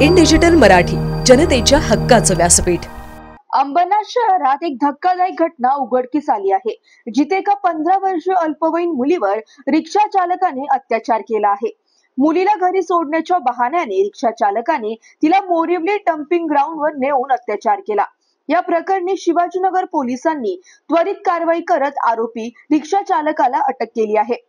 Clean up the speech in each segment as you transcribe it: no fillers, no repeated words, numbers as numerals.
In digital Marathi, जनतेच्या हक्काचं व्यासपीठ। अंबरनाथ शहरात एक धक्कादायक घटना उघडकीस आली आहे, जिथे एका 15 वर्षीय अल्पवयीन मुलीवर रिक्षा चालकाने अत्याचार केला आहे। मुलीला घरी सोडण्याच्या बहाण्याने रिक्षा चालकाने तिला मोरिवली डम्पिंग ग्राउंडवर नेऊन अत्याचार केला। या प्रकरणी शिवाजीनगर पोलिसांनी त्वरित कारवाई करत आरोपी रिक्षा चालकाला अटक केली आहे।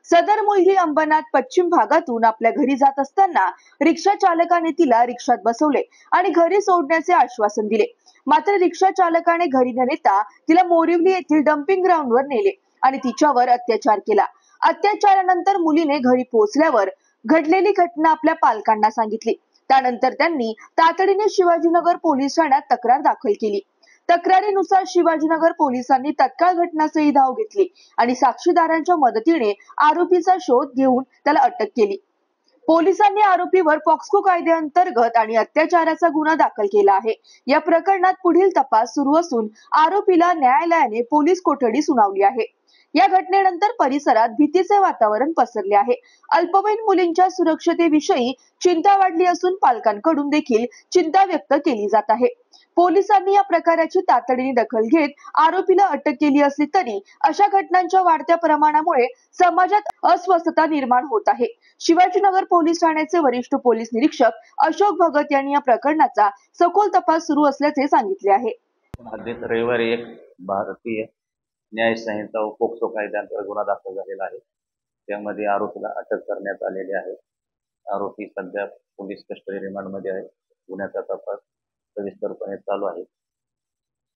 सदर मुलगी अंबरनाथ पश्चिम भागातून आपल्या घरी जात असताना रिक्षा चालकाने तिला रिक्षात बसवले आणि घरी सोडण्याचे आश्वासन दिले। मात्र रिक्षा चालकाने घरी न नेता तिला मोरिवली येथील डम्पिंग ग्राउंडवर नेले आणि तिच्यावर अत्याचार केला। अत्याचारानंतर मुलीने घरी पोहोचल्यावर घडलेली घटना आपल्या पालकांना सांगितली। त्यानंतर त्यांनी तातडीने शिवाजीनगर पोलीस ठाण्यात तक्रार दाखल केली। तक्रारीनुसार शिवाजीनगर पोलिसांनी तत्काळ घटनास्थळी धाव घेतली आणि साक्षीदारांच्या मदतीने आरोपीचा शोध घेऊन त्याला अटक केली। पोलिसांनी आरोपीवर पॉक्सो कायद्याअंतर्गत आणि अत्याचाराचा गुन्हा दाखल केला आहे। या प्रकरणात पुढील तपास सुरू असून आरोपीला न्यायालयाने पोलीस कोठडी सुनावली आहे। या घटनेनंतर परिसरात भीतीचे वातावरण पसरले आहे। अल्पवयीन मुलींच्या सुरक्षतेविषयी चिंता वाढली असून पालकांकडून देखील चिंता व्यक्त केली जात आहे। पोलिसांनी या प्रकाराची तातडीने दखल घेत आरोपीला अटक केली असली तरी अशा घटनांच्या वाढत्या प्रमाणामुळे समाजात अस्वस्थता निर्माण होत आहे। शिवाजीनगर पोलीस ठाण्याचे वरिष्ठ पोलीस निरीक्षक अशोक भगत यांनी या प्रकरणाचा सखोल तपास सुरू असल्याचे सांगितले आहे। रविवारी एक भारतीय न्याय संहिता व पोक्सो कायद्याअंतर्गत गुन्हा दाखल झालेला आहे। त्यामध्ये आरोपीला अटक करण्यात आलेली आहे। आरोपी सध्या पोलीस कस्टडी रिमांडमध्ये आहे। गुन्ह्याचा तपास सविस्तरपणे चालू आहे।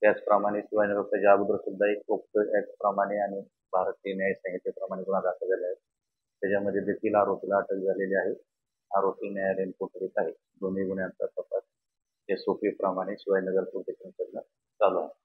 त्याचप्रमाणे शिवाजीनगर या अगोदर सुद्धा एक पोक्सो ऍक्ट प्रमाणे आणि भारतीय न्याय संहितेप्रमाणे गुन्हा दाखल झाला आहे। त्याच्यामध्ये देखील आरोपीला अटक झालेली आहे। आरोपी न्यायालयीन कोठडीत आहे। दोन्ही गुन्ह्यांचा तपास SOP प्रमाणे शिवाजीनगर पोलीस स्टेशनकडून चालू आहे।